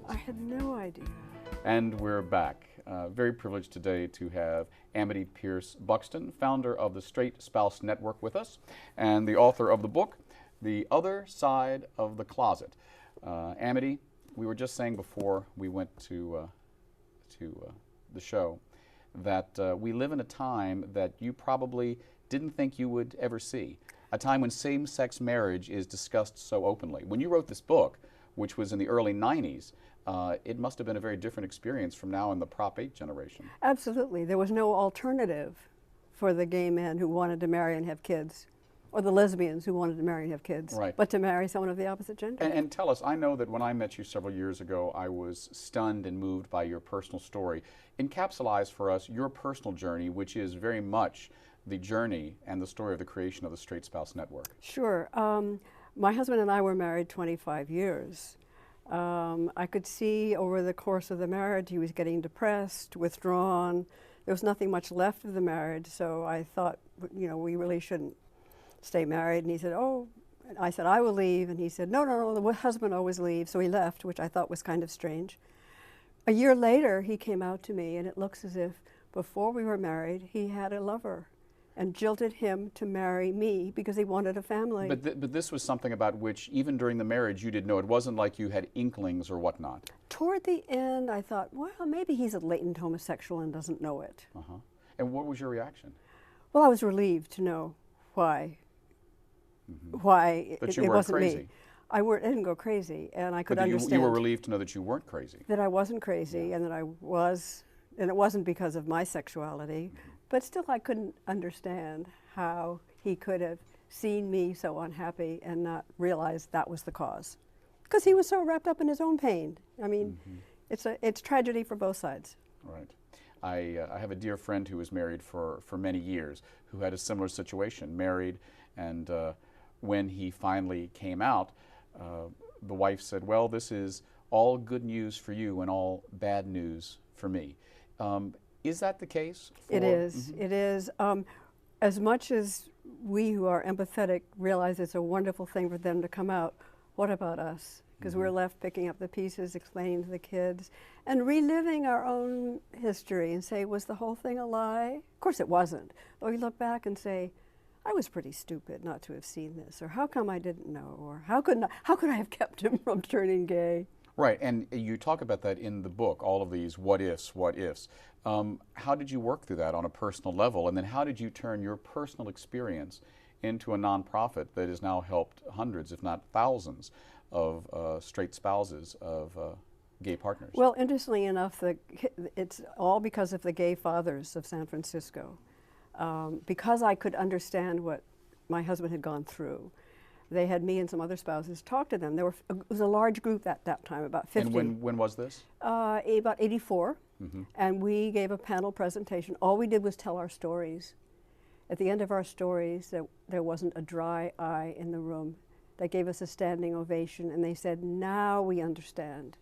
I had no idea. And we're back. Very privileged today to have Amity Pierce Buxton, founder of the Straight Spouse Network, with us, and the author of the book, The Other Side of the Closet. Amity, we were just saying before we went to the show that we live in a time that you probably didn't think you would ever see, a time when same-sex marriage is discussed so openly. When you wrote this book, which was in the early 90s, it must have been a very different experience from now in the Prop 8 generation. Absolutely. There was no alternative for the gay men who wanted to marry and have kids, or the lesbians who wanted to marry and have kids, right, but to marry someone of the opposite gender. And tell us, I know that when I met you several years ago, I was stunned and moved by your personal story. Encapsulize for us your personal journey, which is very much the journey and the story of the creation of the Straight Spouse Network. Sure. My husband and I were married 25 years. I could see over the course of the marriage he was getting depressed, withdrawn. There was nothing much left of the marriage, so I thought, you know, we really shouldn't stay married. And he said, oh, and I said, I will leave. And he said, no, no, no, the husband always leaves. So he left, which I thought was kind of strange. A year later, he came out to me, and it looks as if before we were married, he had a lover and jilted him to marry me because he wanted a family. But this was something about which, even during the marriage, you didn't know. It wasn't like you had inklings or whatnot. Toward the end, I thought, well, maybe he's a latent homosexual and doesn't know it. And what was your reaction? Well, I was relieved to know why. Why That it you wasn't weren't crazy. me. I didn't go crazy, and I could But understand. you were relieved to know that you weren't crazy. That I wasn't crazy, and that I was, and it wasn't because of my sexuality, but still I couldn't understand how he could have seen me so unhappy and not realized that was the cause. Because he was so wrapped up in his own pain. I mean, it's tragedy for both sides. Right. I have a dear friend who was married for many years who had a similar situation, married, and when he finally came out, the wife said, well, this is all good news for you and all bad news for me. Is that the case? It is. It is. As much as we who are empathetic realize it's a wonderful thing for them to come out, what about us? Because we're left picking up the pieces, explaining to the kids, and reliving our own history and say, was the whole thing a lie? Of course it wasn't. But we look back and say, I was pretty stupid not to have seen this, or how come I didn't know, or how could I have kept him from turning gay? Right, and you talk about that in the book, all of these what ifs, what ifs. How did you work through that on a personal level, and then how did you turn your personal experience into a nonprofit that has now helped hundreds, if not thousands, of straight spouses of gay partners? Well, interestingly enough, it's all because of the Gay Fathers of San Francisco. Because I could understand what my husband had gone through, they had me and some other spouses talk to them. It was a large group at that time, about 50. And when was this? About 84. And we gave a panel presentation. All we did was tell our stories. At the end of our stories, there wasn't a dry eye in the room. They gave us a standing ovation, and they said, now we understand.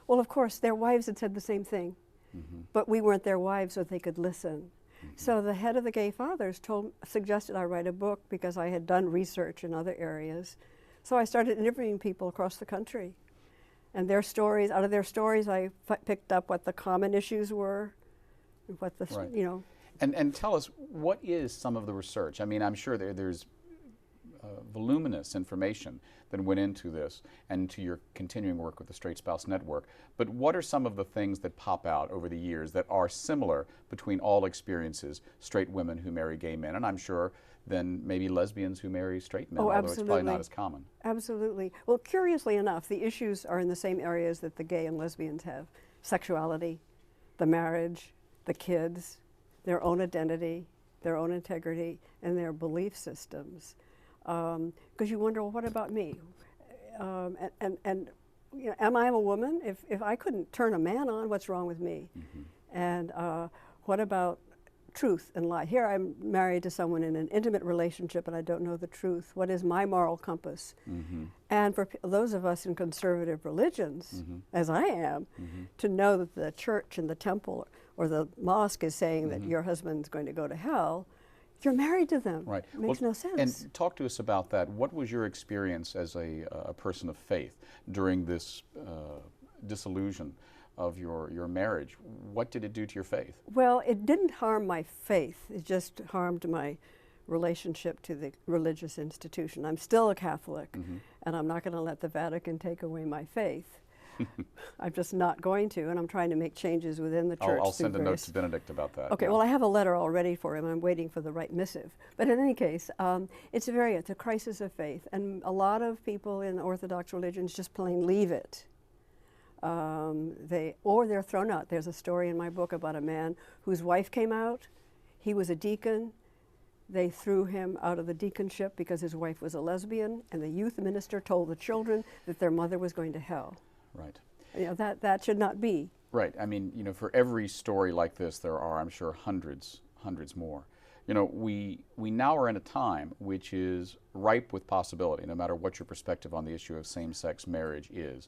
Well, of course, their wives had said the same thing, but we weren't their wives, so they could listen. So the head of the Gay Fathers suggested I write a book because I had done research in other areas. So I started interviewing people across the country. And their stories, out of their stories, I picked up what the common issues were, and what the, Right. you know. And tell us, what is some of the research? I mean, I'm sure there's voluminous information that went into this and to your continuing work with the Straight Spouse Network. But what are some of the things that pop out over the years that are similar between all experiences, straight women who marry gay men, and I'm sure then maybe lesbians who marry straight men, although it's probably not as common? Absolutely. Well, curiously enough, the issues are in the same areas that the gay and lesbians have. Sexuality, the marriage, the kids, their own identity, their own integrity, and their belief systems. Because you wonder, well, what about me? And you know, am I a woman? If I couldn't turn a man on, what's wrong with me? And what about truth and lie? Here I'm married to someone in an intimate relationship and I don't know the truth. What is my moral compass? And for those of us in conservative religions, as I am, to know that the church and the temple or the mosque is saying that your husband's going to go to hell, you're married to them. Right. It makes no sense. And talk to us about that. What was your experience as a person of faith during this dissolution of your marriage. What did it do to your faith? Well, it didn't harm my faith. It just harmed my relationship to the religious institution. I'm still a Catholic, and I'm not going to let the Vatican take away my faith. I'm just not going to, and I'm trying to make changes within the church. I'll through send a note various- to Benedict about that. Okay, yeah. well, I have a letter already for him. I'm waiting for the right missive. But in any case, it's a crisis of faith, and a lot of people in Orthodox religions just plain leave it. They're thrown out. There's a story in my book about a man whose wife came out. He was a deacon. They threw him out of the deaconship because his wife was a lesbian, and the youth minister told the children that their mother was going to hell. Right. You know, that should not be. Right. I mean, you know, for every story like this, there are, I'm sure, hundreds more. You know, we now are in a time which is ripe with possibility, no matter what your perspective on the issue of same-sex marriage is.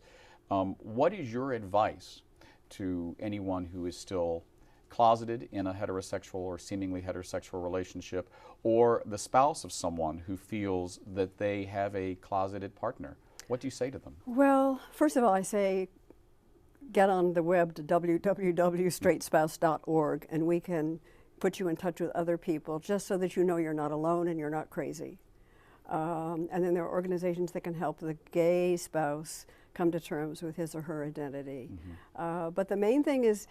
What is your advice to anyone who is still closeted in a heterosexual or seemingly heterosexual relationship, or the spouse of someone who feels that they have a closeted partner? What do you say to them? Well, first of all, I say get on the web to www.straightspouse.org, and we can put you in touch with other people just so that you know you're not alone and you're not crazy. And then there are organizations that can help the gay spouse come to terms with his or her identity. But the main thing is,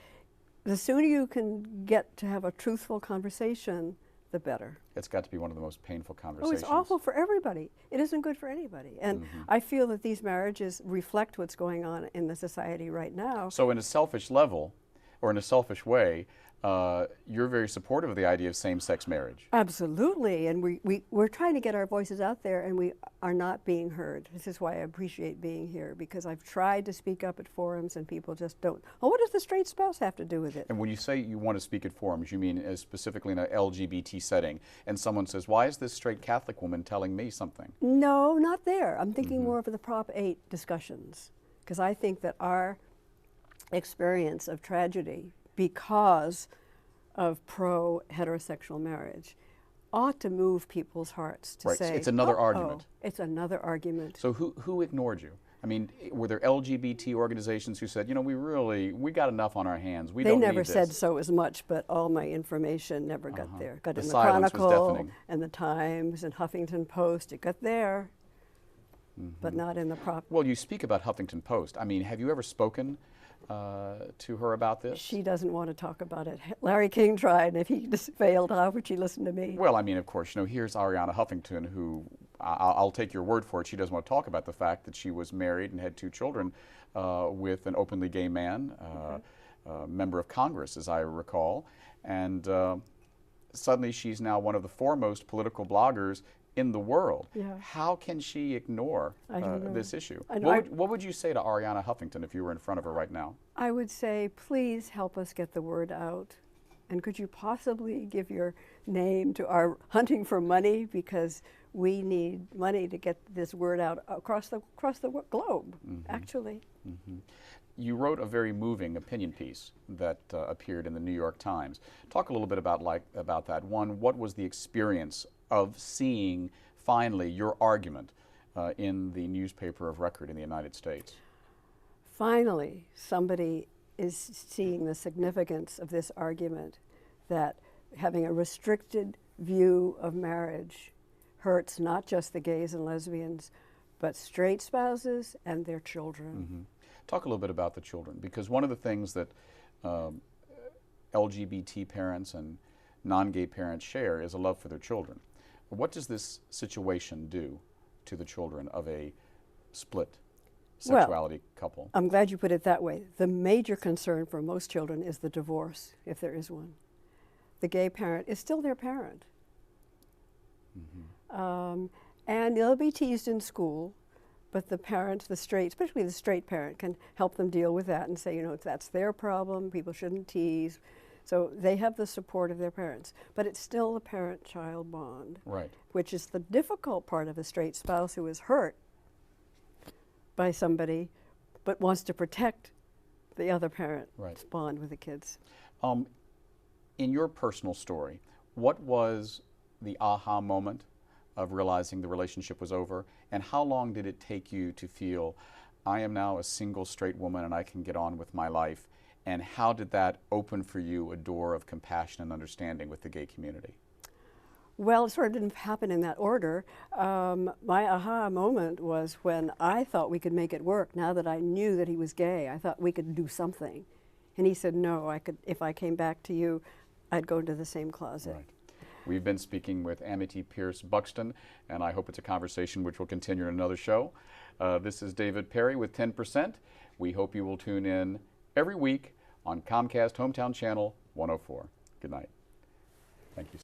the sooner you can get to have a truthful conversation, the better. It's got to be one of the most painful Oh, conversations. it's awful for everybody. It isn't good for anybody. And I feel that these marriages reflect what's going on in the society right now. So in a selfish level, or in a selfish way, you're very supportive of the idea of same-sex marriage. Absolutely, and we're trying to get our voices out there, and we are not being heard. This is why I appreciate being here, because I've tried to speak up at forums, and people just don't. Oh, what does the straight spouse have to do with it? And when you say you want to speak at forums, you mean as specifically in an LGBT setting, and someone says, why is this straight Catholic woman telling me something? No, not there. I'm thinking more of the Prop 8 discussions, because I think that our experience of tragedy, because of pro-heterosexual marriage, ought to move people's hearts to Right, say, it's another "Uh-oh, argument." It's another argument. So who ignored you? I mean, were there LGBT organizations who said, you know, we got enough on our hands. We They don't never need said this. so as much, but all my information never got there. Got The in the silence was Chronicle deafening. and the Times and Huffington Post. It got there, but not in the Prop. Well, you speak about Huffington Post. I mean, have you ever spoken to her about this? She doesn't want to talk about it. Larry King tried, and if he just failed, how would she listen to me? Well, I mean, of course, you know, here's Ariana Huffington, who I'll take your word for it. She doesn't want to talk about the fact that she was married and had 2 children with an openly gay man, member of Congress, as I recall, and suddenly she's now one of the foremost political bloggers in the world. Yeah. How can she ignore I don't know. this issue? I know. What would you say to Ariana Huffington if you were in front of her right now? I would say, please help us get the word out. And could you possibly give your name to our Hunting for Money, because we need money to get this word out across the globe, actually. You wrote a very moving opinion piece that appeared in the New York Times. Talk a little bit about that. One, what was the experience of seeing finally your argument in the newspaper of record in the United States? Finally, somebody is seeing the significance of this argument, that having a restricted view of marriage hurts not just the gays and lesbians, but straight spouses and their children. Talk a little bit about the children, because one of the things that LGBT parents and non-gay parents share is a love for their children. What does this situation do to the children of a split sexuality couple? I'm glad you put it that way. The major concern for most children is the divorce, if there is one. The gay parent is still their parent. And they'll be teased in school, but the parents, the straight, especially the straight parent, can help them deal with that and say, you know, that's their problem, people shouldn't tease. So they have the support of their parents. But it's still the parent-child bond, Right. which is the difficult part of a straight spouse who is hurt by somebody but wants to protect the other parent's Right. bond with the kids. In your personal story, what was the aha moment of realizing the relationship was over, and how long did it take you to feel, I am now a single straight woman and I can get on with my life? And how did that open for you a door of compassion and understanding with the gay community? Well, it sort of didn't happen in that order. My aha moment was when I thought we could make it work. Now that I knew that he was gay, I thought we could do something. And he said, no, I could, if I came back to you, I'd go into the same closet. Right. We've been speaking with Amity Pierce Buxton, and I hope it's a conversation which will continue in another show. This is David Perry with 10%. We hope you will tune in every week on Comcast Hometown Channel 104. Good night. Thank you.